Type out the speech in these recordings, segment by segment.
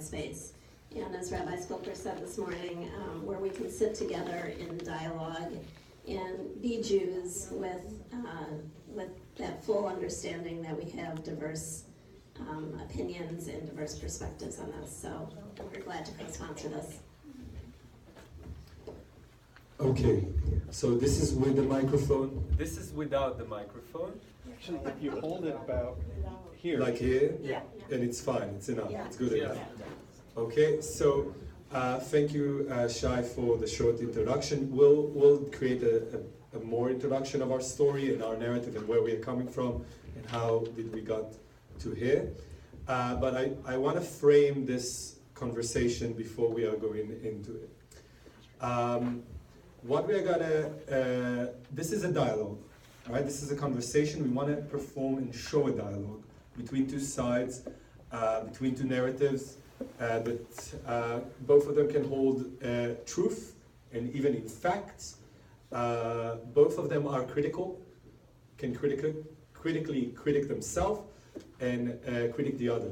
unified space. And as Rabbi Spilker said this morning, where we can sit together in dialogue and be Jews with that full understanding that we have diverse opinions and diverse perspectives on this. So we're glad to co-sponsor this. Okay, so this is with the microphone. This is without the microphone. Actually, if you hold it about here. Like here? Yeah. And it's fine, it's enough, Yeah. it's good enough. Okay, so thank you, Shai, for the short introduction. We'll create a more introduction of our story and our narrative and where we are coming from and how did we got to here. But I want to frame this conversation before we are going into it. What we are gonna, this is a dialogue, all right? This is a conversation. We want to perform and show a dialogue between two sides, between two narratives, but both of them can hold truth and even in facts. Both of them are critical, can critically critic themselves and critic the other.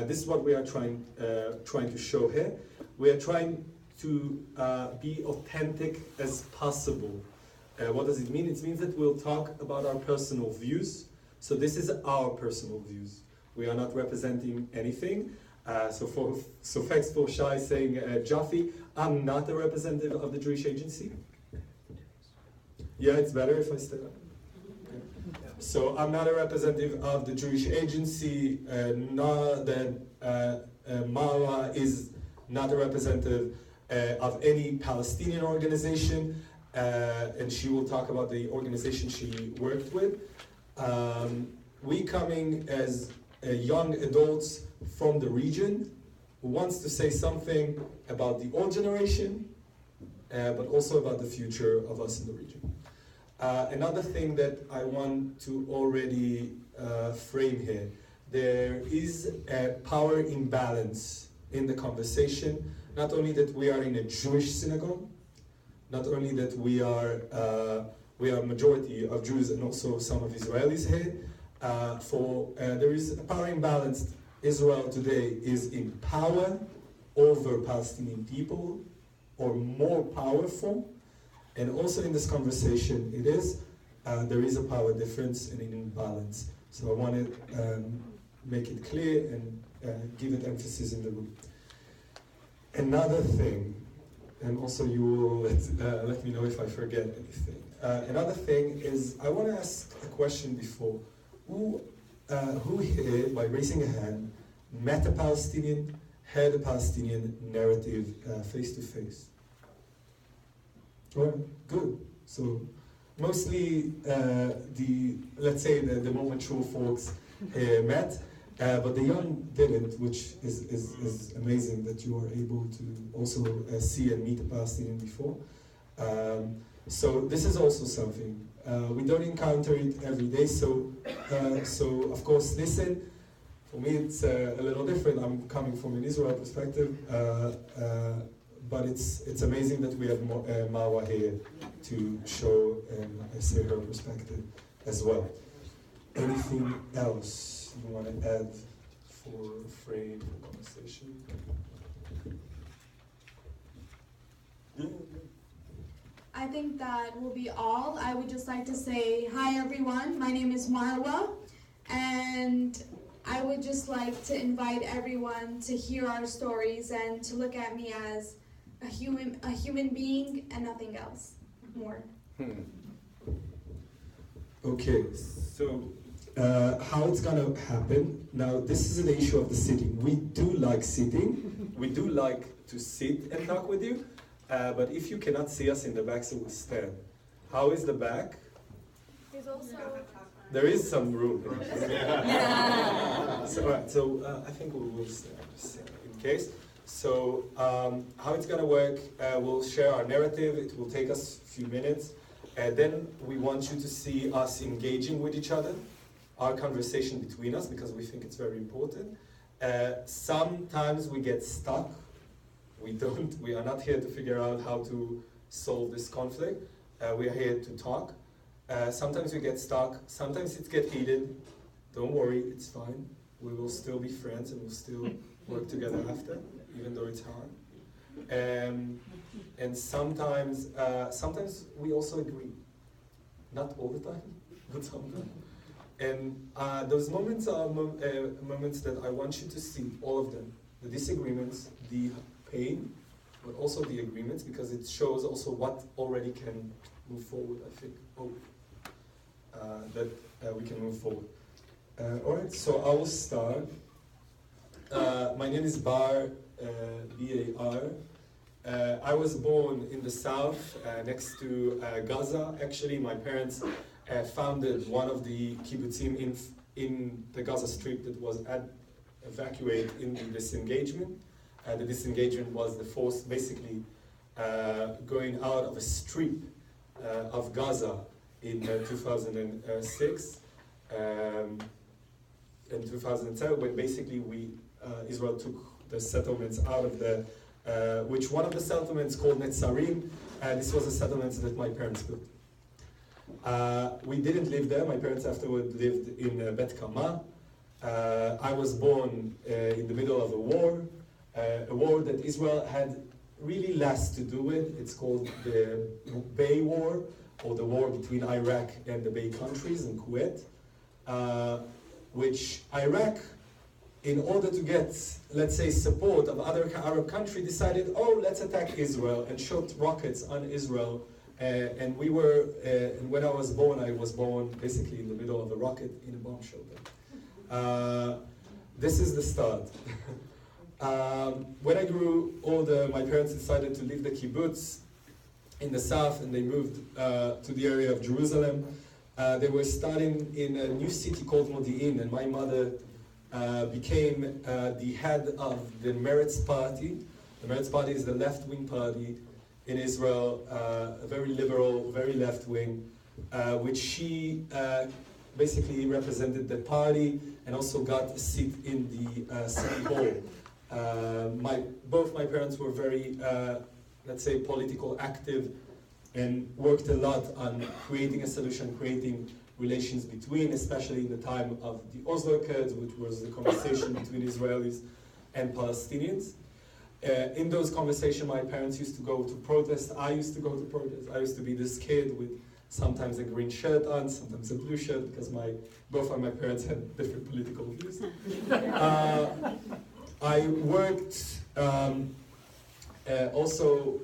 This is what we are trying to show here. We are trying to be authentic as possible. What does it mean? It means that we'll talk about our personal views. So this is our personal views. We are not representing anything. So thanks for Shai saying, Jaffe, I'm not a representative of the Jewish Agency. Yeah, it's better if I stay up. Okay. So I'm not a representative of the Jewish Agency, nor that Marwa is not a representative of any Palestinian organization, and she will talk about the organization she worked with. We coming as young adults from the region who wants to say something about the old generation, but also about the future of us in the region. Another thing that I want to already frame here, there is a power imbalance in the conversation. Not only that we are in a Jewish synagogue, not only that we are a majority of Jews and also some of Israelis here, there is a power imbalance. Israel today is in power over Palestinian people, or more powerful, and also in this conversation there is a power difference and an imbalance. So I want to make it clear and give it emphasis in the room. Another thing, and also you will let me know if I forget anything. Another thing is, I want to ask a question before. Who here, by raising a hand, met a Palestinian, had a Palestinian narrative face to face? Well, good. So mostly let's say the more mature folks met. But the young didn't, which is amazing that you are able to also see and meet a Palestinian before. So this is also something. We don't encounter it every day, so of course listen. For me it's a little different. I'm coming from an Israel perspective, but it's amazing that we have Marwa here to show and say her perspective as well. Anything else you want to add for frame for conversation? I think that will be all. I would just like to say hi everyone. My name is Marwa, and I would just like to invite everyone to hear our stories and to look at me as a human being and nothing else more. Okay, so how it's gonna happen? Now, this is an issue of the sitting. We do like sitting. We do like to sit and talk with you. But if you cannot see us in the back, so we'll stand. How is the back? There's also... There is some room. So, right, so I think we will stand just in case. So how it's gonna work, we'll share our narrative. It will take us a few minutes. And then we want you to see us engaging with each other, our conversation between us, because we think it's very important. Sometimes we get stuck. We are not here to figure out how to solve this conflict. We are here to talk. Sometimes we get stuck. Sometimes it gets heated. Don't worry, it's fine. We will still be friends and we'll still work together after, even though it's hard. And sometimes we also agree. Not all the time, but sometimes. And those moments are moments that I want you to see, all of them. The disagreements, the pain, but also the agreements, because it shows also what already can move forward, I think. That we can move forward. All right, so I will start. My name is Bar, B-A-R. I was born in the south, next to Gaza. Actually, my parents founded one of the kibbutzim in the Gaza Strip that was evacuated in the disengagement. The disengagement was the force basically going out of a strip of Gaza in 2006 and 2007, when basically Israel took the settlements out of the, which one of the settlements called Netzarim, this was a settlement that my parents built. We didn't live there. My parents afterward lived in Bet Kama. I was born in the middle of a war that Israel had really less to do with. It's called the Bay War, or the war between Iraq and the Bay countries and Kuwait, which Iraq, in order to get, let's say, support of other Arab countries, decided, oh, let's attack Israel, and shot rockets on Israel. And we were, and when I was born basically in the middle of a rocket in a bomb shelter. This is the start. When I grew older, my parents decided to leave the kibbutz in the south, and they moved to the area of Jerusalem. They were starting in a new city called Modi'in, and my mother became the head of the Meretz Party. The Meretz Party is the left-wing party in Israel, a very liberal, very left-wing, which she basically represented the party and also got a seat in the city hall. Both my parents were very, let's say, political active, and worked a lot on creating a solution, creating relations between, especially in the time of the Oslo Accords, which was the conversation between Israelis and Palestinians. In those conversations, my parents used to go to protest. I used to go to protest. I used to be this kid with sometimes a green shirt on, sometimes a blue shirt, because both of my parents had different political views. I worked also,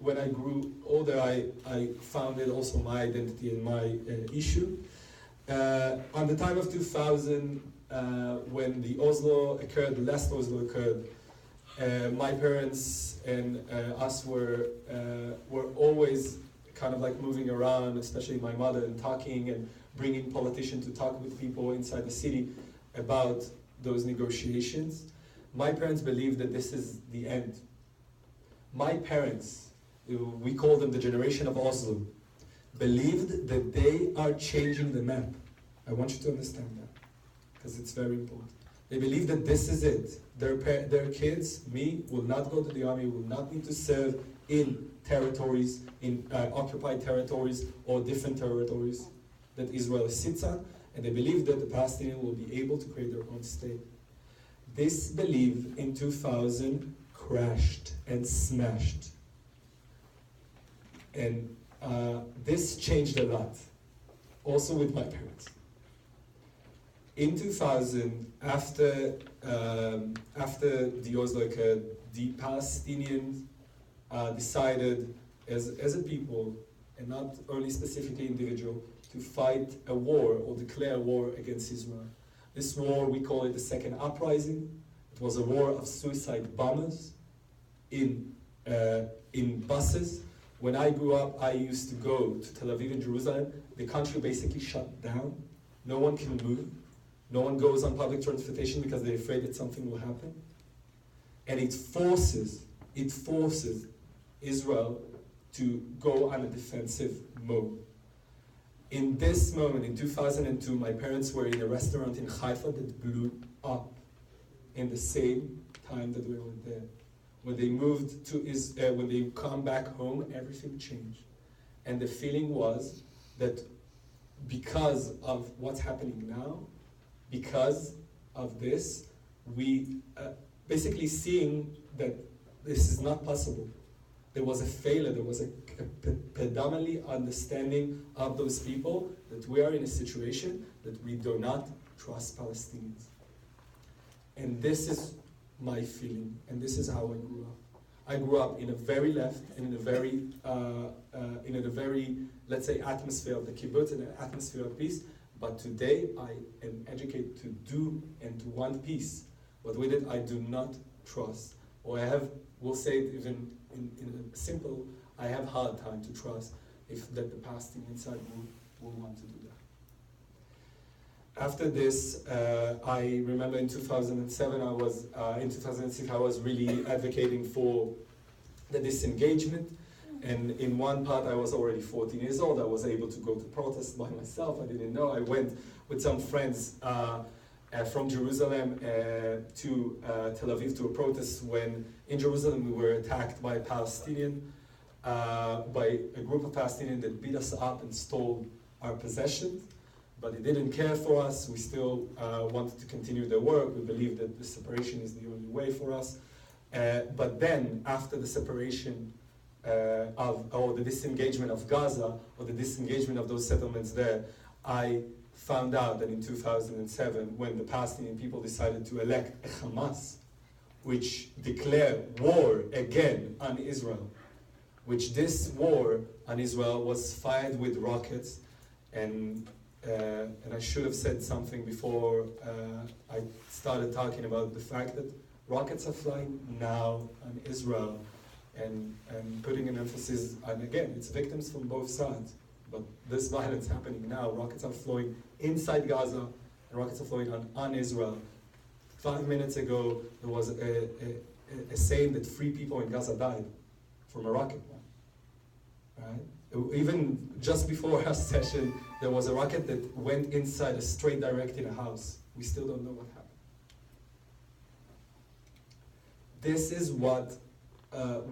when I grew older, I founded also my identity and my issue. On the time of 2000, when the Oslo occurred, the last Oslo occurred, my parents and us were always kind of like moving around, especially my mother, and talking and bringing politicians to talk with people inside the city about those negotiations. My parents believed that this is the end. My parents, we call them the generation of Oslo, believed that they are changing the map. I want you to understand that, because it's very important. They believe that this is it. Their kids, me, will not go to the army, will not need to serve in territories, in occupied territories or different territories that Israel sits on, and they believe that the Palestinians will be able to create their own state. This belief in 2000 crashed and smashed. And this changed a lot, also with my parents. In 2000, after the Oslo occurred, the Palestinians decided as a people, and not only specifically individual, to fight a war or declare war against Israel. This war, we call it the Second Uprising. It was a war of suicide bombers in buses. When I grew up, I used to go to Tel Aviv and Jerusalem. The country basically shut down. No one can move. No one goes on public transportation because they're afraid that something will happen. And it forces Israel to go on a defensive mode. In this moment, in 2002, my parents were in a restaurant in Haifa that blew up in the same time that we were there. When they moved to when they come back home, everything changed. And the feeling was that because of what's happening now, because of this, basically seeing that this is not possible. There was a failure, there was a predominantly understanding of those people that we are in a situation that we do not trust Palestinians. And this is my feeling, and this is how I grew up. I grew up in a very left, and in a very, let's say, atmosphere of the kibbutz and an atmosphere of peace. But today I am educated to do and to want peace. But with it, I do not trust. Or we'll say it even in a simple, I have hard time to trust if that the Palestinian side will want to do that. After this, I remember in 2007, in 2006, I was really advocating for the disengagement. And in one part, I was already 14 years old. I was able to go to protests by myself. I didn't know. I went with some friends from Jerusalem to Tel Aviv to a protest when in Jerusalem we were attacked by a group of Palestinians that beat us up and stole our possessions. But they didn't care for us. We still wanted to continue their work. We believed that the separation is the only way for us. But then, after the separation or the disengagement of Gaza, or the disengagement of those settlements there, I found out that in 2007, when the Palestinian people decided to elect a Hamas, which declared war again on Israel, which this war on Israel was fired with rockets, and I should have said something before I started talking about the fact that rockets are flying now on Israel, and putting an emphasis on, again, it's victims from both sides, but this violence happening now. Rockets are flowing inside Gaza, and rockets are flowing on Israel. 5 minutes ago, there was a saying that 3 people in Gaza died from a rocket. Right? Even just before our session, there was a rocket that went inside a straight direct in a house. We still don't know what happened. This is what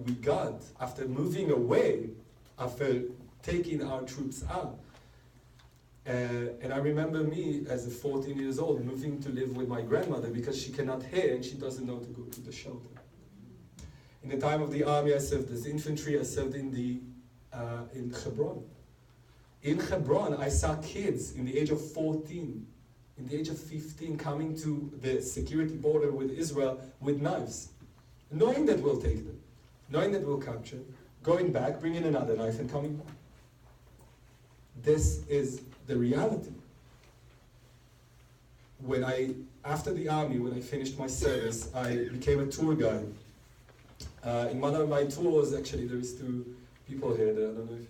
we got after moving away, after taking our troops out. And I remember me as a 14 years old moving to live with my grandmother because she cannot hear and she doesn't know to go to the shelter. In the time of the army, I served as infantry. I served in Hebron. In Hebron, I saw kids in the age of 14, in the age of 15, coming to the security border with Israel with knives, knowing that we'll take them, knowing that we'll capture, going back, bringing another knife and coming back. This is the reality. After the army, when I finished my service, I became a tour guide. In one of my tours, actually, there is 2 people here that I don't know if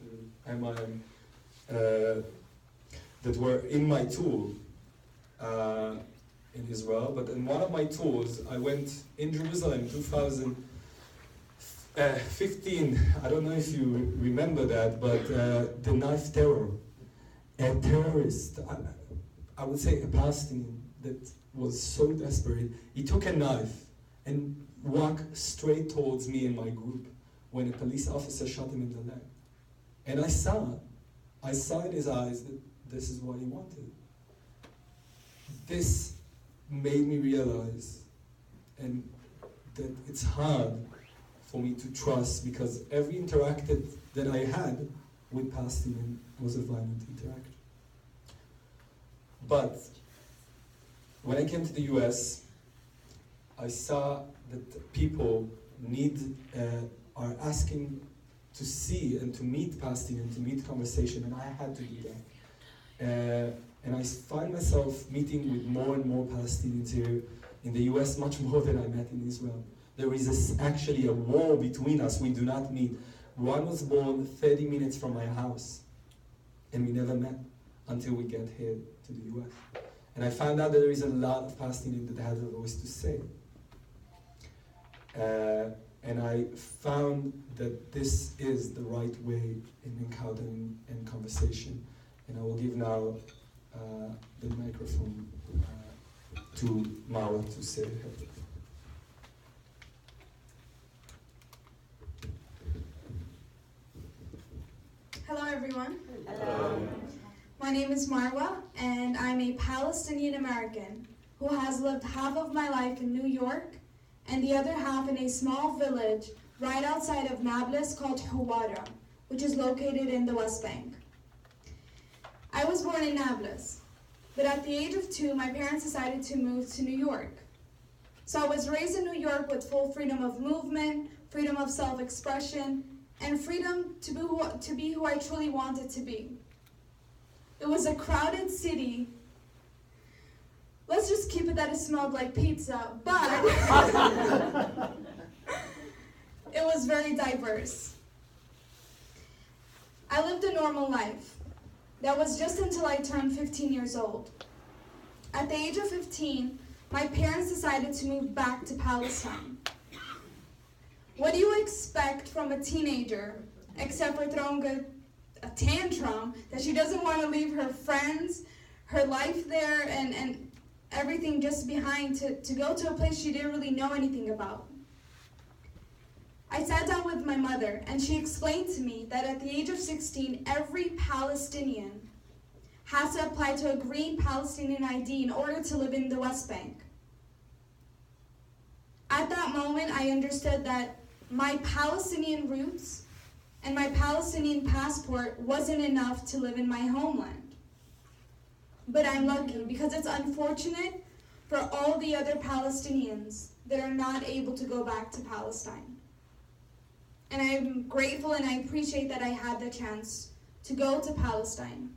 that were in my tour in Israel. But in one of my tours, I went in Jerusalem in 2015. I don't know if you remember that, but the knife terror. A terrorist, I would say a Palestinian that was so desperate, he took a knife and walked straight towards me and my group when a police officer shot him in the leg. And I saw in his eyes that this is what he wanted. This made me realize and that it's hard for me to trust, because every interaction that I had with Palestinian was a violent interaction. But when I came to the US, I saw that people are asking to see and to meet Palestinian, to meet conversation, and I had to do that. And I find myself meeting with more and more Palestinians here in the US, much more than I met in Israel. There is actually a wall between us. We do not meet. One was born 30 minutes from my house, and we never met until we get here to the US. And I found out that there is a lot of Palestinians that have a voice to say. And I found that this is the right way in encountering and conversation. And I will give now the microphone to Marwa to say her. Hello, everyone. Hello. My name is Marwa, and I'm a Palestinian-American who has lived half of my life in New York and the other half in a small village right outside of Nablus called Hawara, which is located in the West Bank. I was born in Nablus, but at the age of 2, my parents decided to move to New York. So I was raised in New York with full freedom of movement, freedom of self-expression, and freedom to be who I truly wanted to be. It was a crowded city. Let's just keep it that it smelled like pizza, but it was very diverse. I lived a normal life. That was just until I turned 15 years old. At the age of 15, my parents decided to move back to Palestine. What do you expect from a teenager, except for throwing a tantrum that she doesn't want to leave her friends, her life there, and everything just behind to go to a place she didn't really know anything about? I sat down with my mother, and she explained to me that at the age of 16, every Palestinian has to apply to a green Palestinian ID in order to live in the West Bank. At that moment, I understood that my Palestinian roots and my Palestinian passport wasn't enough to live in my homeland. But I'm lucky because it's unfortunate for all the other Palestinians that are not able to go back to Palestine. And I'm grateful and I appreciate that I had the chance to go to Palestine.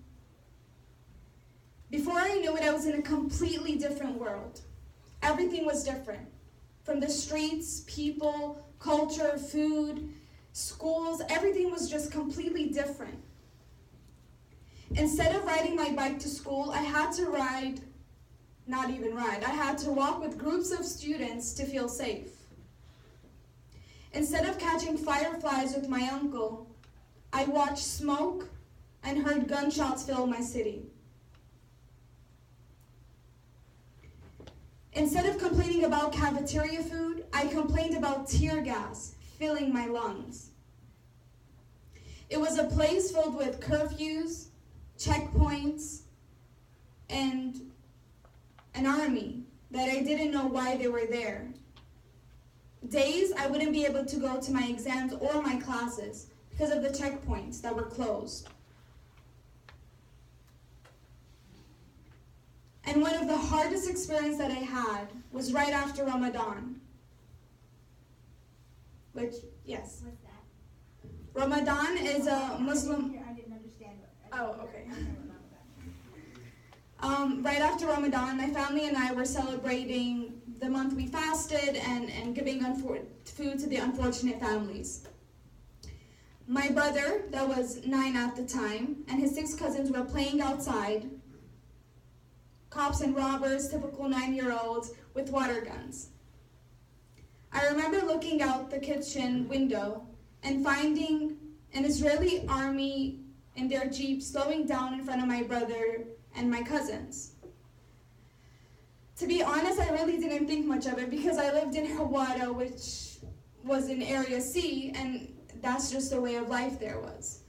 Before I knew it, I was in a completely different world. Everything was different. From the streets, people, culture, food, schools, everything was just completely different. Instead of riding my bike to school, I had to I had to walk with groups of students to feel safe. Instead of catching fireflies with my uncle, I watched smoke and heard gunshots fill my city. Instead of complaining about cafeteria food, I complained about tear gas filling my lungs. It was a place filled with curfews, checkpoints, and an army that I didn't know why they were there. Days I wouldn't be able to go to my exams or my classes because of the checkpoints that were closed. And one of the hardest experiences that I had was right after Ramadan. Which, yes. What's that? Ramadan is a Muslim... I didn't understand. Oh, okay. Right after Ramadan, my family and I were celebrating the month we fasted and giving food to the unfortunate families. My brother, that was 9 at the time, and his 6 cousins were playing outside. Cops and robbers, typical 9-year-olds with water guns. I remember looking out the kitchen window and finding an Israeli army in their jeep slowing down in front of my brother and my cousins. To be honest, I really didn't think much of it because I lived in Hawara, which was in Area C, and that's just the way of life there was.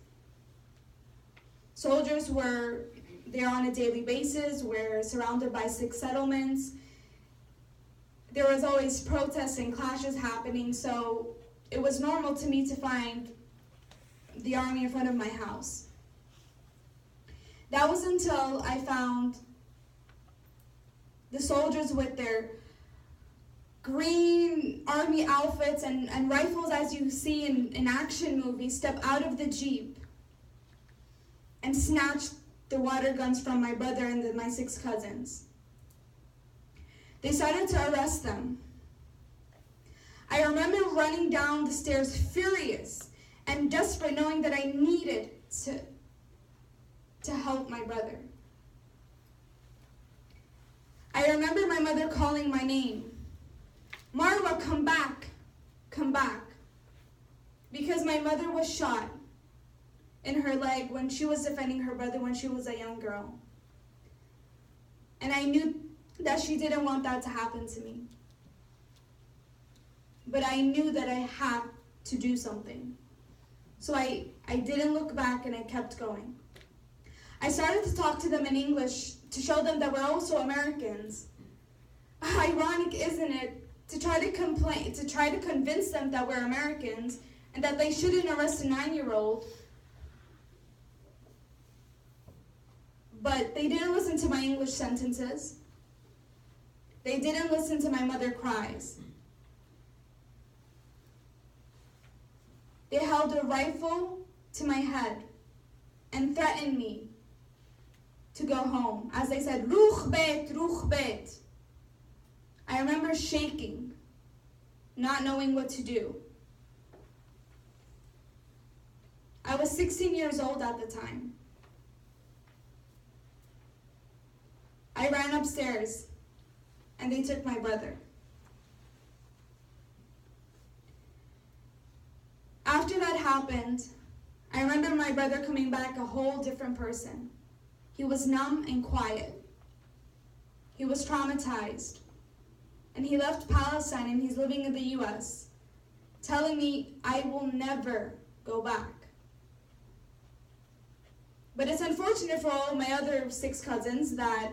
Soldiers were there on a daily basis. We're surrounded by 6 settlements. There was always protests and clashes happening, so it was normal to me to find the army in front of my house. That was until I found the soldiers with their green army outfits and rifles as you see in action movies step out of the jeep and snatch the water guns from my brother and my 6 cousins. They started to arrest them. I remember running down the stairs furious and desperate, knowing that I needed to help my brother. I remember my mother calling my name. Marwa, come back, come back. Because my mother was shot in her leg when she was defending her brother when she was a young girl. And I knew that she didn't want that to happen to me. But I knew that I had to do something. So I didn't look back and I kept going. I started to talk to them in English to show them that we're also Americans. Ironic, isn't it? to try to convince them that we're Americans and that they shouldn't arrest a 9-year-old. But they didn't listen to my English sentences. They didn't listen to my mother cries. They held a rifle to my head and threatened me to go home. As they said, Ruch bet, Ruch bet. I remember shaking, not knowing what to do. I was 16 years old at the time. I ran upstairs and they took my brother. After that happened, I remember my brother coming back a whole different person. He was numb and quiet. He was traumatized. And he left Palestine and he's living in the US, telling me I will never go back. But it's unfortunate for all my other 6 cousins that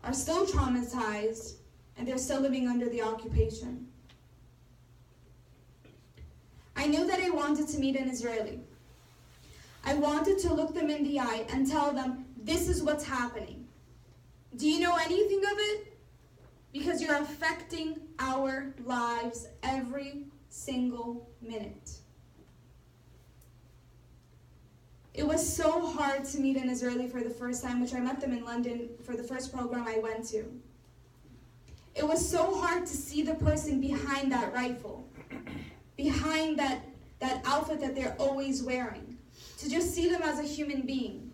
are still traumatized and they're still living under the occupation. I knew that I wanted to meet an Israeli. I wanted to look them in the eye and tell them, this is what's happening. Do you know anything of it? Because you're affecting our lives every single minute. It was so hard to meet an Israeli for the first time, which I met them in London for the first program I went to. It was so hard to see the person behind that rifle, behind that outfit that they're always wearing, to just see them as a human being.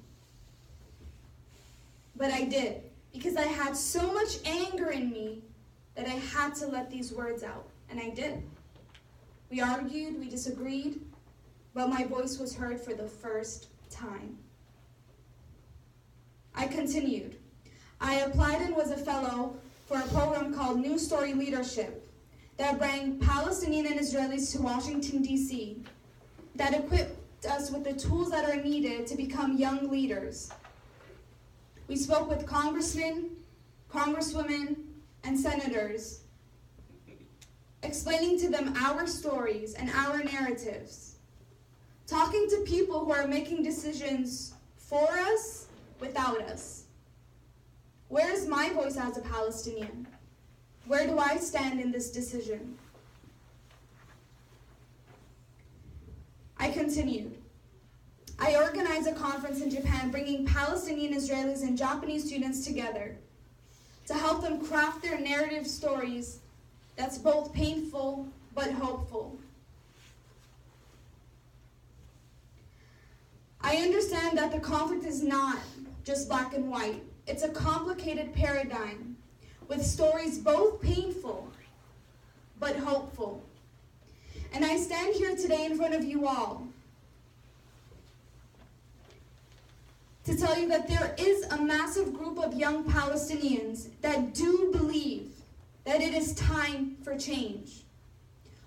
But I did, because I had so much anger in me that I had to let these words out, and I did. We argued, we disagreed, but my voice was heard for the first time. I continued. I applied and was a fellow for a program called New Story Leadership that brought Palestinian and Israelis to Washington, D.C., that equipped us with the tools that are needed to become young leaders. We spoke with congressmen, congresswomen, and senators, explaining to them our stories and our narratives, talking to people who are making decisions for us, without us. Where is my voice as a Palestinian? Where do I stand in this decision? I continued. I organized a conference in Japan bringing Palestinian Israelis and Japanese students together to help them craft their narrative stories that's both painful but hopeful. I understand that the conflict is not just black and white. It's a complicated paradigm with stories both painful but hopeful. And I stand here today in front of you all to tell you that there is a massive group of young Palestinians that do believe that it is time for change,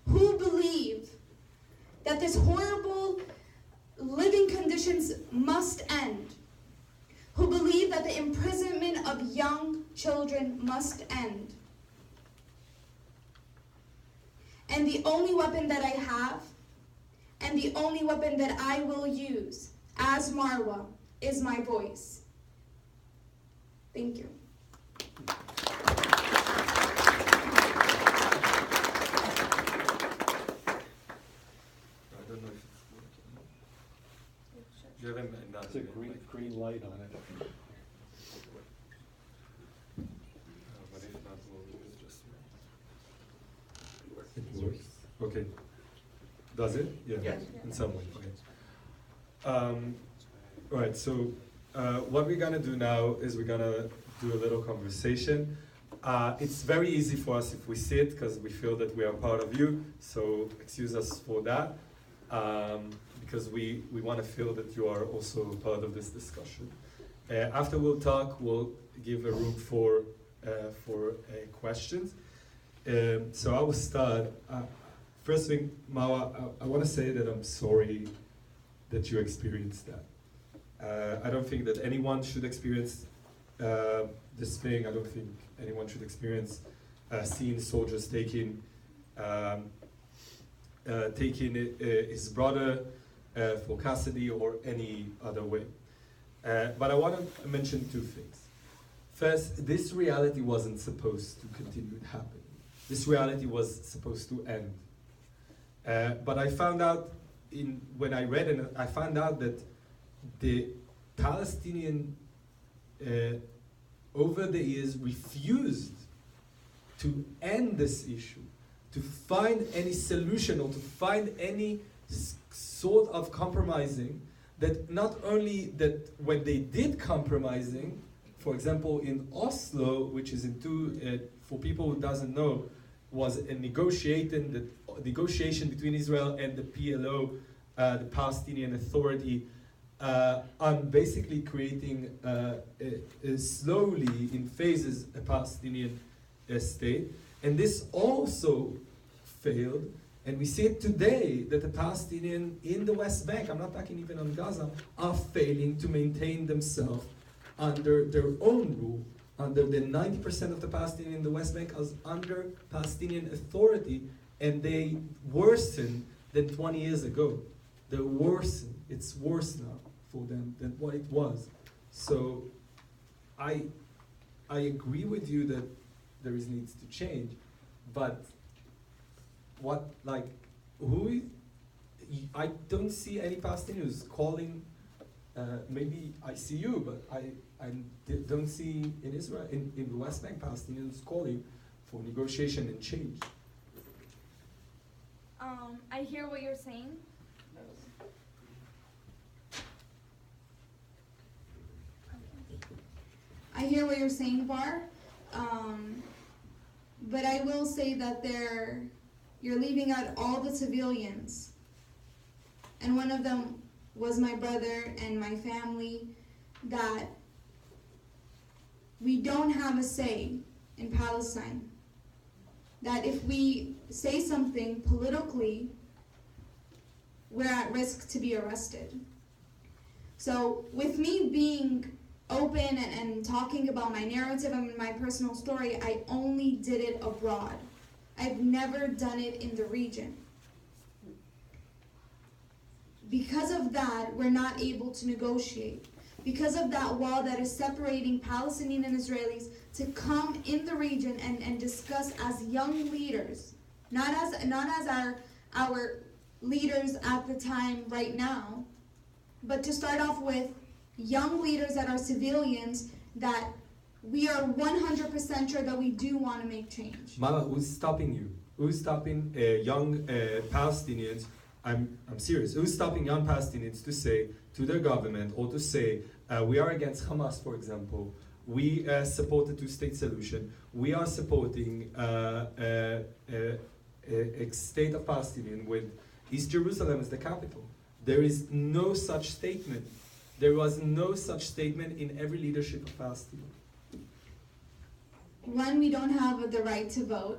who believe that this horrible living conditions must end, who believe that the imprisonment of young children must end. And the only weapon that I have, and the only weapon that I will use as Marwa, is my voice. Thank you. I don't know if it's working. Do you have It's a green light on it. But if not, we'll just. It works. Okay. Does it? Yeah. Yes. In some way. Okay. Right. So what we're gonna do now is we're gonna do a little conversation. It's very easy for us if we sit because we feel that we are part of you. So excuse us for that. Because we want to feel that you are also part of this discussion. After we'll talk, we'll give a room for questions. So I will start. First thing, Marwa, I want to say that I'm sorry that you experienced that. I don't think that anyone should experience this thing. I don't think anyone should experience seen soldiers taking his brother for custody or any other way. But I want to mention two things. First, this reality wasn't supposed to continue happening. This reality was supposed to end. But I found out when I read it, I found out that the Palestinian over the years refused to end this issue, to find any solution or to find any sort of compromising, that not only that when they did compromising, for example in Oslo, which is for people who doesn't know, was a negotiation between Israel and the PLO, the Palestinian Authority, on basically creating slowly in phases a Palestinian state. And this also failed, and we see it today that the Palestinians in the West Bank, I'm not talking even on Gaza, are failing to maintain themselves under their own rule. Under the 90% of the Palestinians in the West Bank is under Palestinian Authority, and they worsen than 20 years ago. They're worsen. It's worse now for them than what it was. So I agree with you that there is needs to change, but I don't see any Palestinians calling, maybe I see you, but I don't see in Israel, in the West Bank, Palestinians calling for negotiation and change. I hear what you're saying. I hear what you're saying, Bar. But I will say that you're leaving out all the civilians. And one of them was my brother and my family, that we don't have a say in Palestine. That if we say something politically, we're at risk to be arrested. So with me being open and talking about my narrative and my personal story, I only did it abroad. I've never done it in the region. Because of that, we're not able to negotiate. Because of that wall that is separating Palestinian and Israelis to come in the region and discuss as young leaders, not as our leaders at the time right now, but to start off with young leaders that are civilians, that we are 100% sure that we do want to make change. Mala, who's stopping you? Who's stopping young Palestinians? I'm serious. Who's stopping young Palestinians to say to their government or to say, we are against Hamas, for example. We support the two-state solution. We are supporting a state of Palestinian with East Jerusalem as the capital. There is no such statement. There was no such statement in every leadership of Palestine. One, we don't have the right to vote.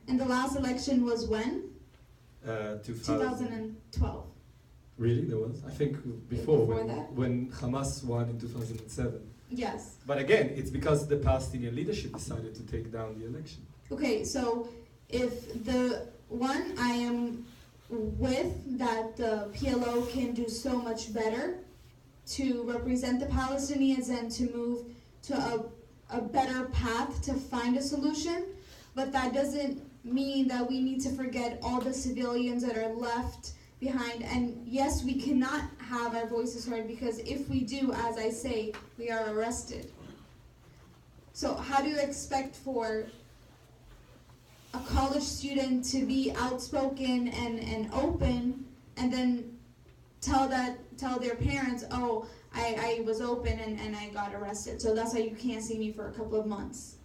And the last election was when? 2012. Really? There was? I think before that? when Hamas won in 2007. Yes. But again, it's because the Palestinian leadership decided to take down the election. Okay, so if the one I am with, that the PLO can do so much better to represent the Palestinians and to move to a better path to find a solution, but that doesn't mean that we need to forget all the civilians that are left behind. And yes, we cannot have our voices heard, because if we do, as I say, we are arrested. So how do you expect for a college student to be outspoken and open, and then tell their parents, oh, I was open and I got arrested, so that's why you can't see me for a couple of months?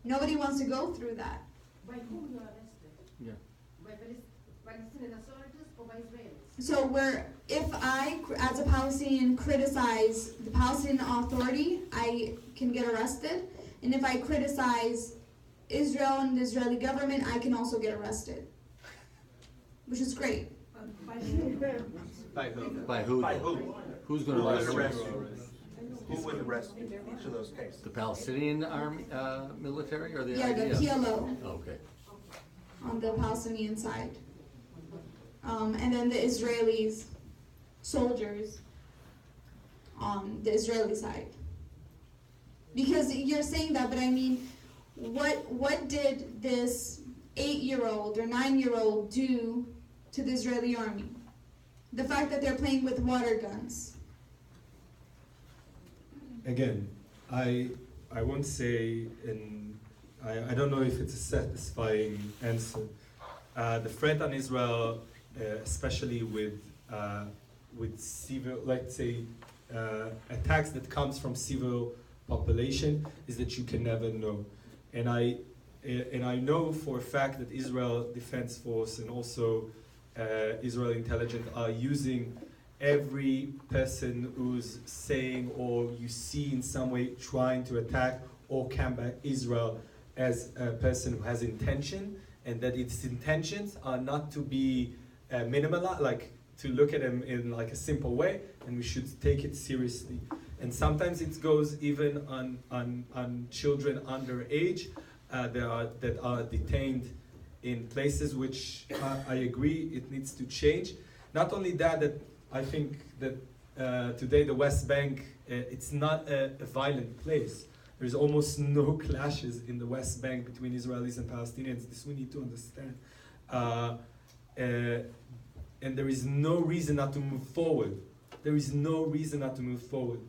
Nobody wants to go through that. By whom you arrested? Yeah. By Palestinian authorities or by Israelis? So if I, as a Palestinian, criticize the Palestinian Authority, I can get arrested. And if I criticize Israel and the Israeli government, I can also get arrested. Which is great. By whom? By who? Who's going to arrest you? Who would arrest in each of those cases? The Palestinian army, military or the Yeah, the IDF? PLO Okay. on the Palestinian side. And then the Israelis, soldiers on the Israeli side. Because you're saying that, but I mean, what did this 8-year-old or 9-year-old do to the Israeli army? The fact that they're playing with water guns. Again, I won't say, I don't know if it's a satisfying answer. The threat on Israel, especially with civil, let's say, attacks that comes from civil population, is that you can never know. And I know for a fact that Israel Defense Force and also Israel intelligence are using every person who's saying or you see in some way trying to attack or combat Israel as a person who has intention, and that its intentions are not to be minimal, like to look at them in like a simple way, and we should take it seriously. And sometimes it goes even on children underage that are detained in places which I agree it needs to change. Not only that I think that today the West Bank, it's not a violent place. There's almost no clashes in the West Bank between Israelis and Palestinians. This we need to understand. And there is no reason not to move forward. There is no reason not to move forward.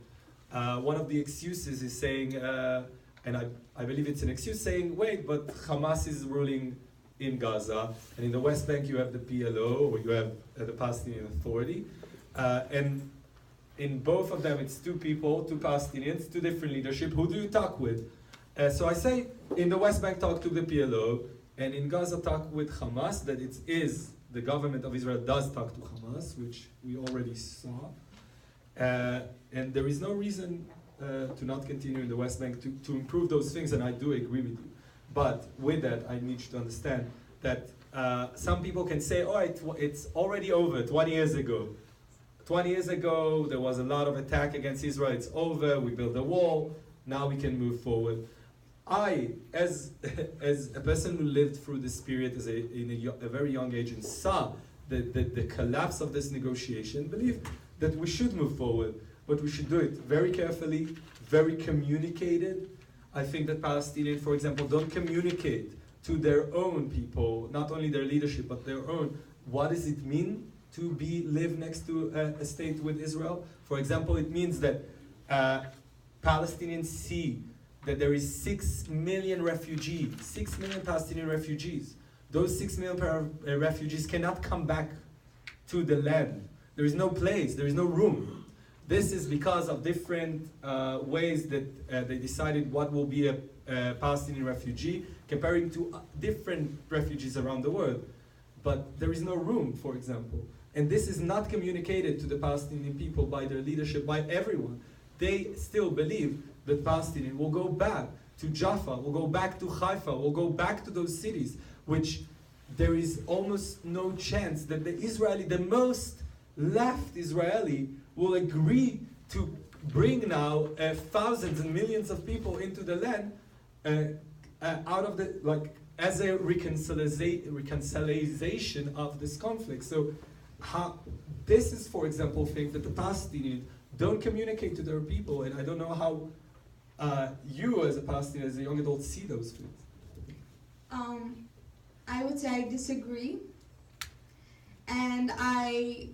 One of the excuses is saying, and I believe it's an excuse, saying, wait, but Hamas is ruling in Gaza, and in the West Bank you have the PLO, or you have the Palestinian Authority. And in both of them, it's two people, two Palestinians, two different leadership. Who do you talk with? So I say, in the West Bank, talk to the PLO, and in Gaza, talk with Hamas, that it is the government of Israel does talk to Hamas, which we already saw. And there is no reason to not continue in the West Bank to improve those things, and I do agree with you. But with that, I need you to understand that some people can say, oh, it's already over 20 years ago. 20 years ago, there was a lot of attack against Israel. It's over. We built a wall. Now we can move forward. I, as a person who lived through this period in a very young age and saw the collapse of this negotiation, believe that we should move forward, but we should do it very carefully, very communicated. I think that Palestinians, for example, don't communicate to their own people, not only their leadership, but their own. What does it mean to live next to a state with Israel? For example, it means that Palestinians see that there is 6 million refugees, 6 million Palestinian refugees. Those 6 million refugees cannot come back to the land. There is no place, there is no room. This is because of different ways that they decided what will be a Palestinian refugee, comparing to different refugees around the world. But there is no room, for example. And this is not communicated to the Palestinian people by their leadership, by everyone. They still believe that Palestinians will go back to Jaffa, will go back to Haifa, will go back to those cities, which there is almost no chance that the most left Israeli will agree to bring now thousands and millions of people into the land out of the, like, as a reconciliation of this conflict. So this is, for example, things that the Palestinians don't communicate to their people, and I don't know how you as a Palestinian, as a young adult, see those things. I would say I disagree, and I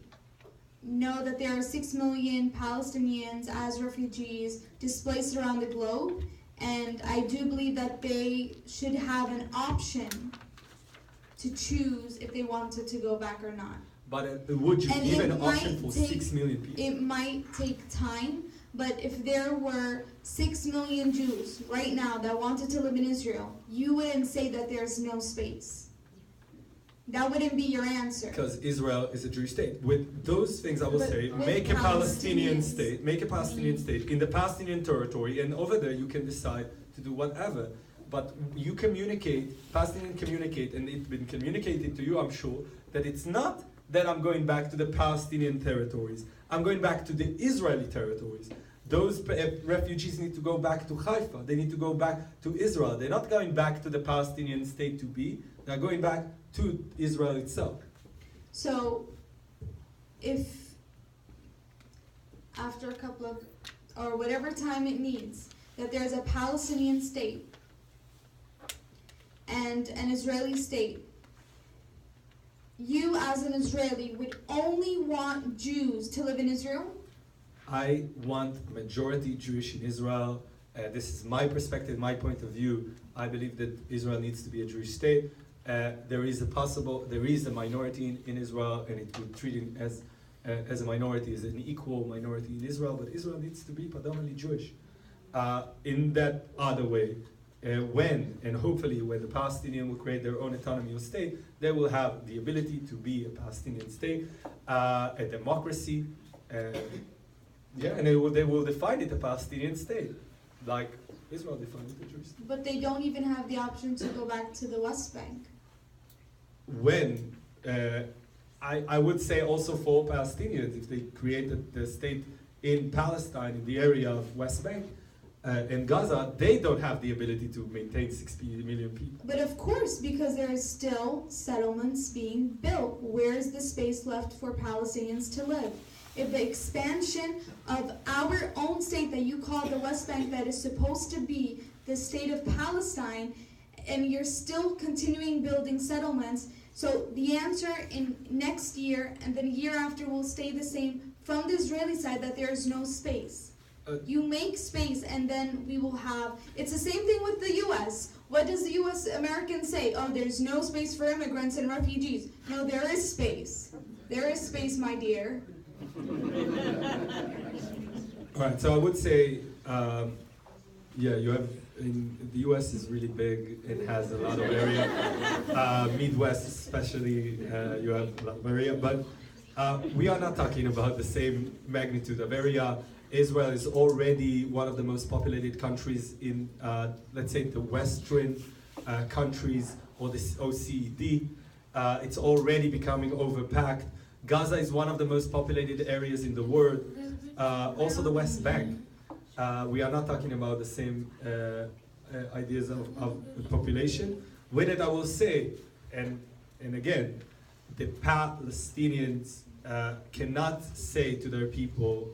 know that there are 6 million Palestinians as refugees displaced around the globe, and I do believe that they should have an option to choose if they wanted to go back or not. But would you give an option for 6 million people? It might take time, but if there were 6 million Jews right now that wanted to live in Israel, you wouldn't say that there's no space. That wouldn't be your answer. Because Israel is a Jewish state. With those things, I will say, make a Palestinian state. Make a Palestinian state in the Palestinian territory, and over there you can decide to do whatever. But you communicate, Palestinians communicate, and it's been communicated to you, I'm sure, that it's not that I'm going back to the Palestinian territories. I'm going back to the Israeli territories. Those refugees need to go back to Haifa. They need to go back to Israel. They're not going back to the Palestinian state to be. They're going back to Israel itself. So, if after a couple of, or whatever time it needs, that there's a Palestinian state and an Israeli state, you as an Israeli would only want Jews to live in Israel? I want majority Jewish in Israel. This is my perspective, my point of view. I believe that Israel needs to be a Jewish state. There is a minority in Israel, and it would treat it as a minority, as an equal minority in Israel. But Israel needs to be predominantly Jewish. In that other way, when and hopefully when the Palestinians will create their own autonomous state, they will have the ability to be a Palestinian state, a democracy. And they will define it a Palestinian state, like Israel defined it a Jewish state. But they don't even have the option to go back to the West Bank. When I would say also for Palestinians, if they created the state in Palestine, in the area of West Bank and Gaza, they don't have the ability to maintain 60 million people. But of course, because there is still settlements being built. Where is the space left for Palestinians to live? If the expansion of our own state that you call the West Bank, that is supposed to be the state of Palestine, and you're still continuing building settlements, so the answer in next year and the year after will stay the same from the Israeli side, that there is no space. You make space and then we will have, it's the same thing with the U.S. What does the U.S. Americans say? Oh, there's no space for immigrants and refugees. No, there is space. There is space, my dear. All right, so I would say, you have, the U.S. is really big. It has a lot of area. Midwest especially, you have a lot of area. But we are not talking about the same magnitude of area. Israel is already one of the most populated countries in, let's say, the Western countries or the OECD. It's already becoming overpacked. Gaza is one of the most populated areas in the world. Also the West Bank. We are not talking about the same ideas of the population. With it, I will say, and again, the Palestinians cannot say to their people,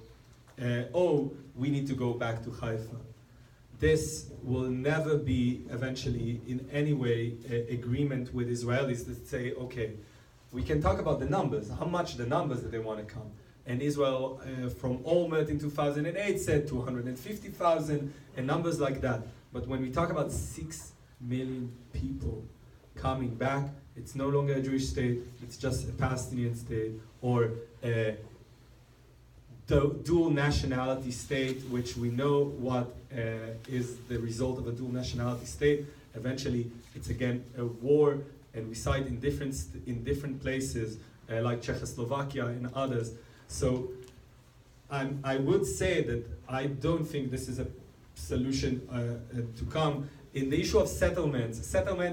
oh, we need to go back to Haifa. This will never be eventually in any way agreement with Israelis that say, okay, we can talk about the numbers, how much the numbers that they want to come. And Israel, from Olmert in 2008, said 250,000 and numbers like that. But when we talk about 6 million people coming back, it's no longer a Jewish state, it's just a Palestinian state, or a dual nationality state, which we know what is the result of a dual nationality state. Eventually, it's again a war, and we cite in different places, like Czechoslovakia and others. So I would say that I don't think this is a solution to come. In the issue of settlements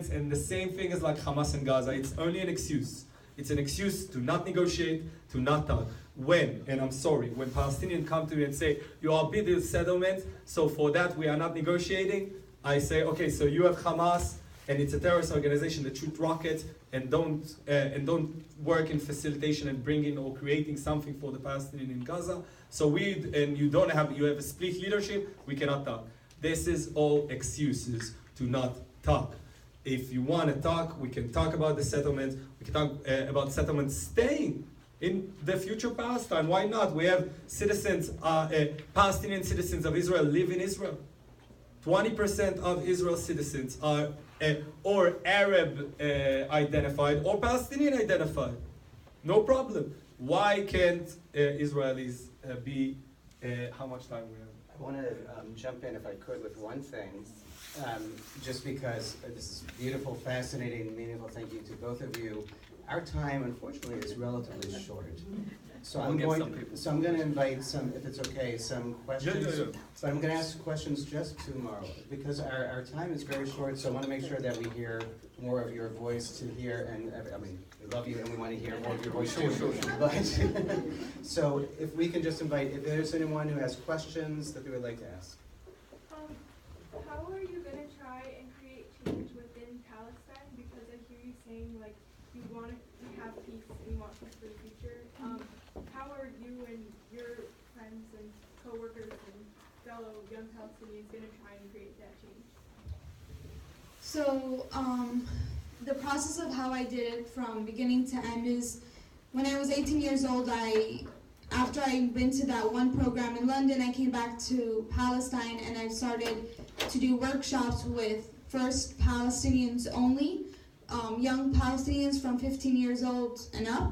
and the same thing as like Hamas and Gaza, it's only an excuse. It's an excuse to not negotiate, to not talk. When, and I'm sorry, when Palestinians come to me and say, you are building settlements, so for that we are not negotiating, I say, okay, so you have Hamas, and it's a terrorist organization that shoot rockets and don't work in facilitation and bringing or creating something for the Palestinians in Gaza. So you have a split leadership, we cannot talk. This is all excuses to not talk. If you want to talk, we can talk about the settlements. We can talk about settlements staying in the future Palestine. Why not? We have citizens, Palestinian citizens of Israel live in Israel. 20% of Israel's citizens are or Arab identified or Palestinian identified. No problem. Why can't Israelis be, how much time we have? I want to jump in, if I could, with one thing, just because this is beautiful, fascinating, meaningful. Thank you to both of you. our time, unfortunately, is relatively short. So We'll I'm give going, some people. so I'm gonna invite some, if it's okay, some questions. yeah. But I'm gonna ask questions just to Marwa, because our time is very short, so I wanna make sure that we hear more of your voice to hear, and, I mean, we love you and we wanna hear more of your voice too. Sure. But, so if we can just invite, if there's anyone who has questions that they would like to ask. How are you gonna try and create change within Palestine? Because I hear you saying like you want to have peace and you want peace for the future. How are you and your friends and coworkers and fellow young Palestinians gonna try and create that change? So, the process of how I did it from beginning to end is when I was 18 years old, after I'd been to that one program in London, I came back to Palestine and I started to do workshops with first Palestinians only, young Palestinians from 15 years old and up,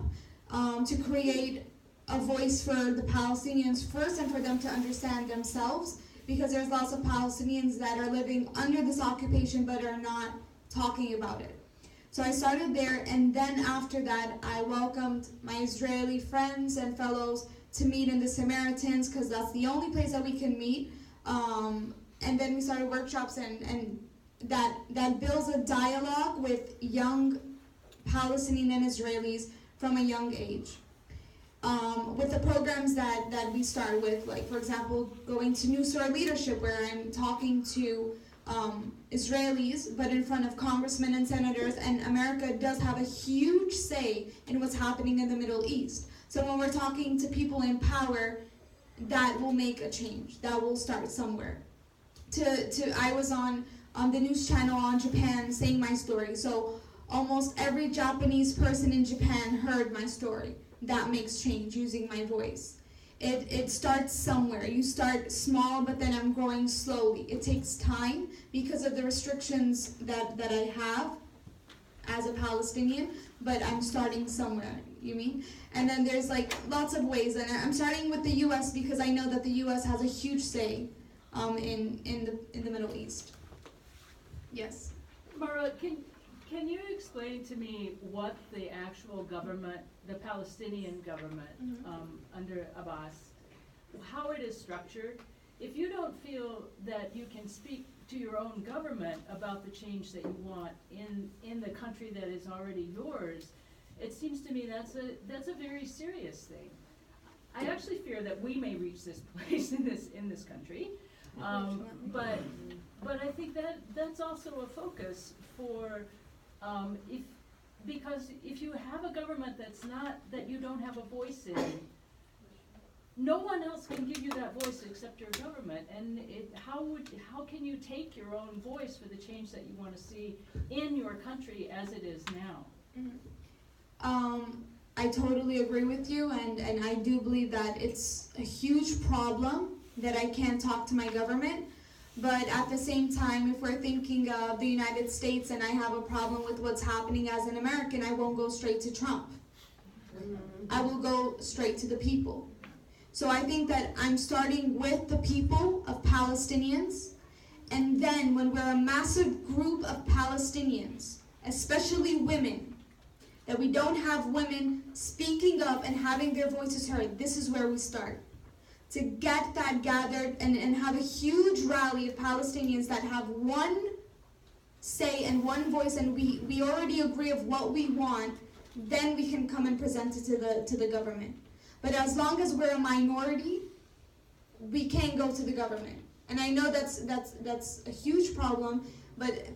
to create a voice for the Palestinians first and for them to understand themselves, because there's lots of Palestinians that are living under this occupation but are not talking about it. So I started there, and then after that I welcomed my Israeli friends and fellows to meet in the Samaritans, because that's the only place that we can meet. And then we started workshops, and that builds a dialogue with young Palestinian and Israelis from a young age. With the programs that we start with, like for example, going to New Story Leadership, where I'm talking to Israelis, but in front of congressmen and senators, and America does have a huge say in what's happening in the Middle East. So when we're talking to people in power, that will make a change. That will start somewhere. I was on the news channel on Japan saying my story, so almost every Japanese person in Japan heard my story. That makes change, using my voice. It starts somewhere. You start small, but then I'm growing slowly. It takes time because of the restrictions that I have as a Palestinian, but I'm starting somewhere, you mean? And then there's like lots of ways, and I'm starting with the U.S. because I know that the U.S. has a huge say in the Middle East. Yes. Marwa, can you explain to me what the actual government, the Palestinian government under Abbas, how it is structured? If you don't feel that you can speak to your own government about the change that you want in the country that is already yours, it seems to me that's a very serious thing. I actually fear that we may reach this place in this country, but I think that's also a focus for because if you have a government that you don't have a voice in, no one else can give you that voice except your government. And how can you take your own voice for the change that you want to see in your country as it is now? I totally agree with you, and I do believe that it's a huge problem that I can't talk to my government. But at the same time, if we're thinking of the United States and I have a problem with what's happening as an American, I won't go straight to Trump. I will go straight to the people. So I think that I'm starting with the people of Palestinians, and then when we're a massive group of Palestinians, especially women, that we don't have women speaking up and having their voices heard, this is where we start. To get that gathered and have a huge rally of Palestinians that have one say and one voice, and we already agree of what we want, then we can come and present it to the government. But as long as we're a minority, we can't go to the government. And I know that's a huge problem, but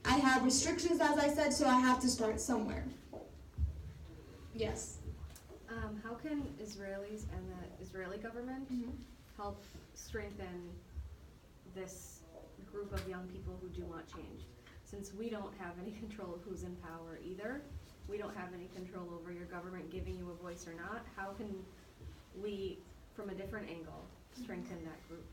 I have restrictions, as I said, so I have to start somewhere. Yes. How can Israelis and the Israeli government help strengthen this group of young people who do want change? Since we don't have any control of who's in power either, we don't have any control over your government giving you a voice or not, how can we, from a different angle, strengthen that group?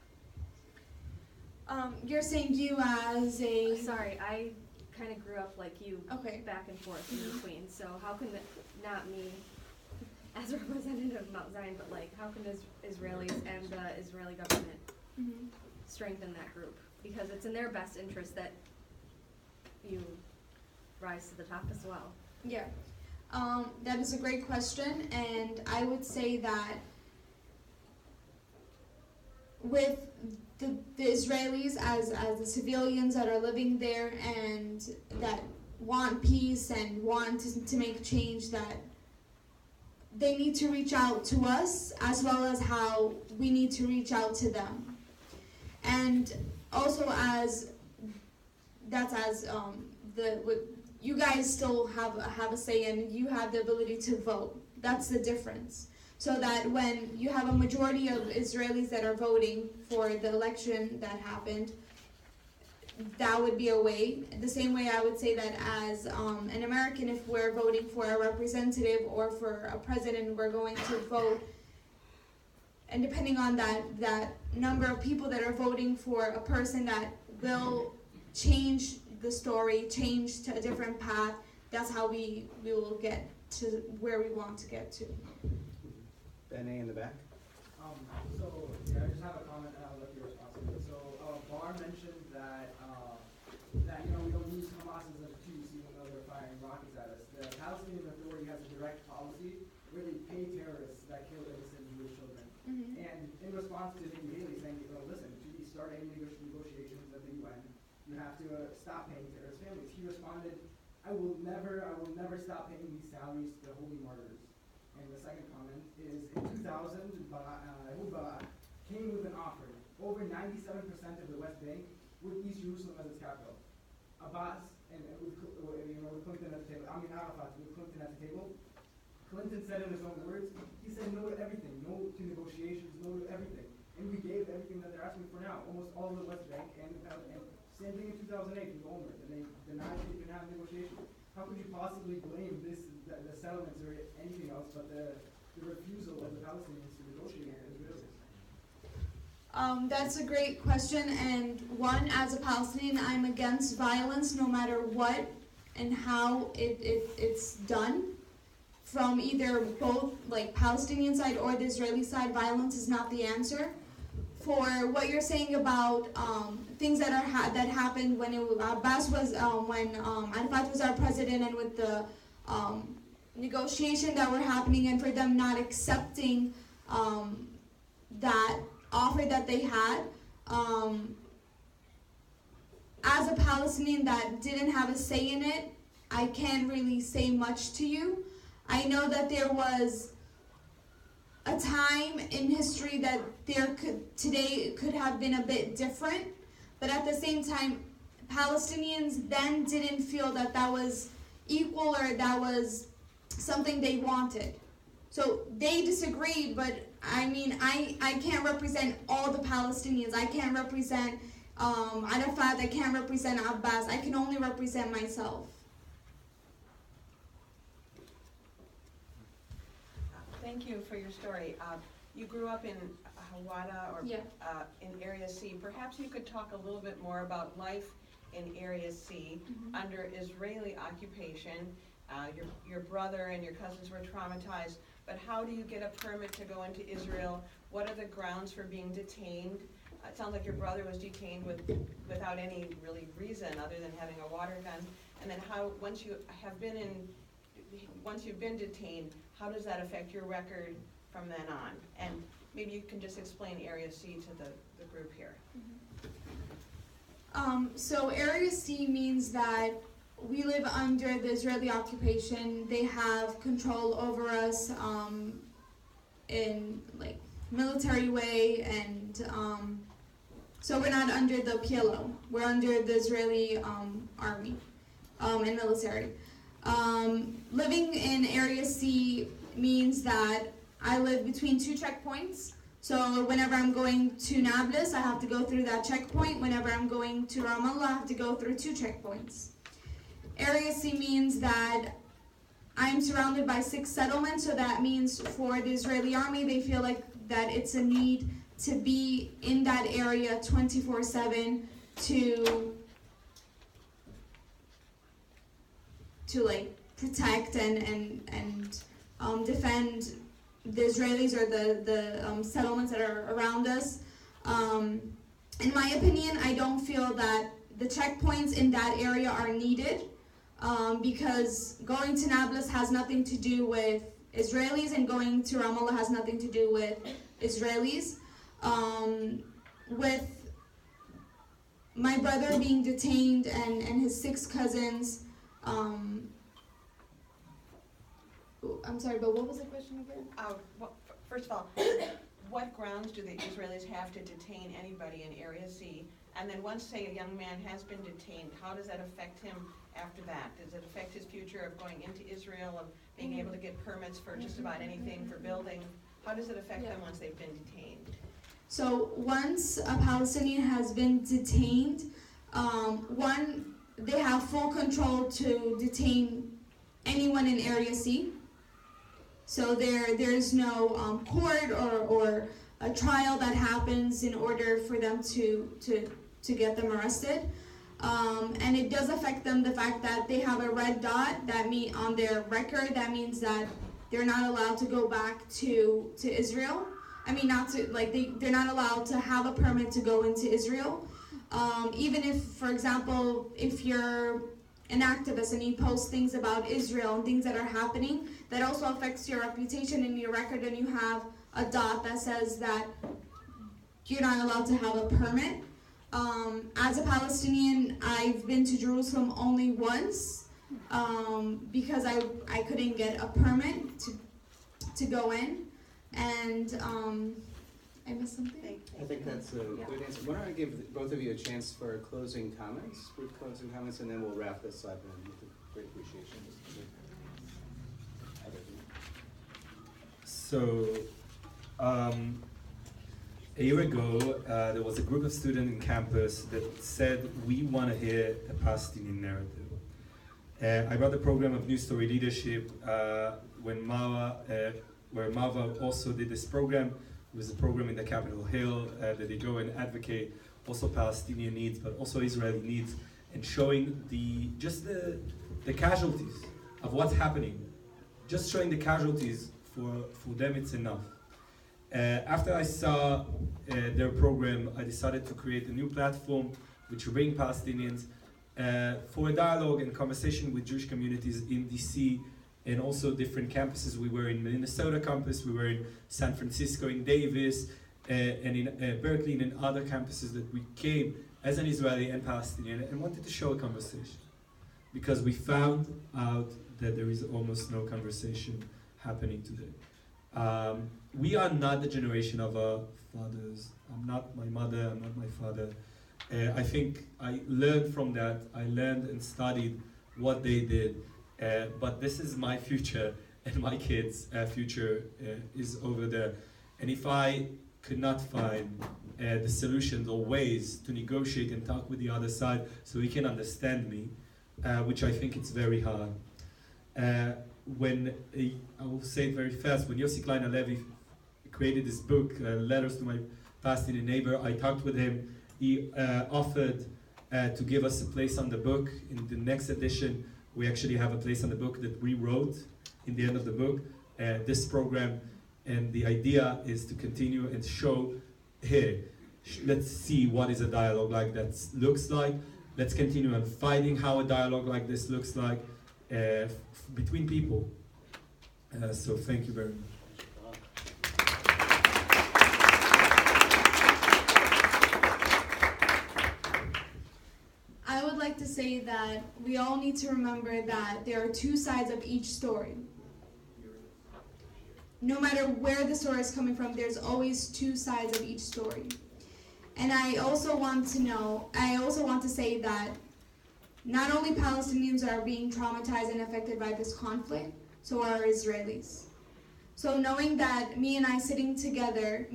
You're saying you as a... Sorry, I kind of grew up like you, Okay. back and forth in between, so how can not me as a representative of Mount Zion, but like how can Israelis and the Israeli government strengthen that group? Because it's in their best interest that you rise to the top as well. Yeah. That is a great question, and I would say that with the Israelis as the civilians that are living there and that want peace and want to make change, that they need to reach out to us as well as how we need to reach out to them. And also you guys still have a say and you have the ability to vote. That's the difference. So that when you have a majority of Israelis that are voting for the election that happened, that would be a way. The same way I would say that as an American, if we're voting for a representative or for a president, we're going to vote. And depending on that number of people that are voting for a person that will change the story, change to a different path, that's how we will get to where we want to get to. Benny in the back. I just have a comment and I'll let you respond to it. So, Bar mentioned that we don't use Hamas as an excuse even though they're firing rockets at us. The Palestinian Authority has a direct policy where they pay terrorists that kill innocent Jewish children. Mm-hmm. And in response to Nikki Haley saying, listen, to start any negotiations at the UN, you have to stop paying terrorist families. He responded, I will never stop paying these salaries to the holy martyrs. And the second comment is, in 2000, Odeh came with an offer. Over 97% of the West Bank with East Jerusalem as its capital. Abbas, and with Clinton at the table, Arafat with Clinton at the table. Clinton said in his own words, he said no to everything, no to negotiations, no to everything. And we gave everything that they're asking for now, almost all of the West Bank, and same thing in 2008 with Omer, and they denied they even have negotiations. How could you possibly blame the settlements or anything else but the refusal of the Palestinians to negotiate with Israelis? That's a great question, and one, as a Palestinian, I'm against violence no matter what and how it's done. From either both like Palestinian side or the Israeli side, violence is not the answer. For what you're saying about things that that happened when Abbas was when Arafat was our president, and with the negotiation that were happening, and for them not accepting that offer that they had, as a Palestinian that didn't have a say in it, I can't really say much to you. I know that there was a time in history that today could have been a bit different, but at the same time, Palestinians then didn't feel that that was equal or that was something they wanted. So they disagreed, but I can't represent all the Palestinians. I can't represent Arafat, I can't represent Abbas. I can only represent myself. Thank you for your story. You grew up in Hawata or in Area C. Perhaps you could talk a little bit more about life in Area C under Israeli occupation. Your brother and your cousins were traumatized, but how do you get a permit to go into Israel? What are the grounds for being detained? It sounds like your brother was detained without any really reason other than having a water gun. And then once you've been detained, how does that affect your record from then on? And maybe you can just explain Area C to the group here. So Area C means that we live under the Israeli occupation. They have control over us in like military way, and so we're not under the PLO. We're under the Israeli army and military. Living in Area C means that I live between two checkpoints. So whenever I'm going to Nablus, I have to go through that checkpoint. Whenever I'm going to Ramallah, I have to go through two checkpoints. Area C means that I'm surrounded by 6 settlements, so that means for the Israeli army, they feel like that it's a need to be in that area 24/7 to like protect and defend the Israelis or the settlements that are around us. In my opinion, I don't feel that the checkpoints in that area are needed. because going to Nablus has nothing to do with Israelis, and going to Ramallah has nothing to do with Israelis. With my brother being detained and his 6 cousins, I'm sorry, but what was the question again? Well, first of all, what grounds do the Israelis have to detain anybody in Area C? And then once, say, a young man has been detained, how does that affect him after that? Does it affect his future of going into Israel, of being able to get permits for just about anything, for building? How does it affect them once they've been detained? So once a Palestinian has been detained, one, they have full control to detain anyone in Area C. So there's no court or a trial that happens in order for them to get them arrested. And it does affect them, the fact that they have a red dot that on their record. That means that they're not allowed to go back to Israel. I mean, they're not allowed to have a permit to go into Israel. Even if, for example, if you're an activist and you post things about Israel and things that are happening, that also affects your reputation and your record, and you have a dot that says that you're not allowed to have a permit. As a Palestinian, I've been to Jerusalem only once because I couldn't get a permit to go in, and I missed something? I think that's a good answer. Why don't I give both of you a chance for closing comments, brief closing comments, and then we'll wrap this up and with a great appreciation. So, a year ago, there was a group of students in campus that said, we want to hear a Palestinian narrative. I brought the program of New Story Leadership when where Marwa also did this program. It was a program in the Capitol Hill that they go and advocate also Palestinian needs, but also Israeli needs, and showing the casualties of what's happening. Just showing the casualties, for them it's enough. After I saw their program, I decided to create a new platform which will bring Palestinians for a dialogue and conversation with Jewish communities in DC and also different campuses. We were in Minnesota campus, we were in San Francisco, in Davis, and in Berkeley, and in other campuses that we came as an Israeli and Palestinian and wanted to show a conversation. Because we found out that there is almost no conversation happening today. We are not the generation of our fathers. I'm not my mother, I'm not my father. I think I learned from that. I learned and studied what they did. But this is my future, and my kids' future is over there. And if I could not find the solutions or ways to negotiate and talk with the other side so he can understand me, which I think it's very hard. I will say it very fast, when Yossi Klein Halevi created this book, Letters to My Palestinian Neighbor, I talked with him. He offered to give us a place on the book. In the next edition, we actually have a place on the book that we wrote in the end of the book, this program. And the idea is to continue and show, here, let's see what is a dialogue like that looks like. Let's continue on fighting how a dialogue like this looks like between people. So thank you very much. I would like to say that we all need to remember that there are 2 sides of each story. No matter where the story is coming from, there's always 2 sides of each story. And I also want to say that not only Palestinians are being traumatized and affected by this conflict, so are Israelis. So knowing that me and Bar sitting together,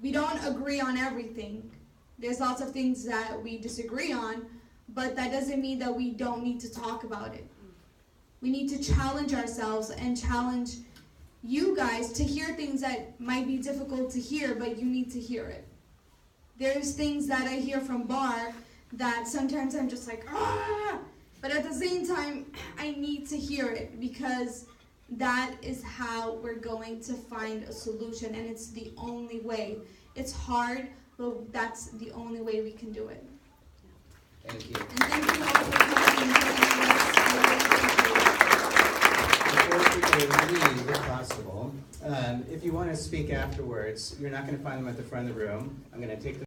we don't agree on everything. There's lots of things that we disagree on, but that doesn't mean that we don't need to talk about it. We need to challenge ourselves and challenge you guys to hear things that might be difficult to hear, but you need to hear it. There's things that I hear from Bar that sometimes I'm just like, ah! But at the same time, I need to hear it because that is how we're going to find a solution, and it's the only way. It's hard, but that's the only way we can do it. Thank you. And thank you all for coming and joining us. Before people leave, if possible, if you want to speak afterwards, you're not going to find them at the front of the room. I'm going to take them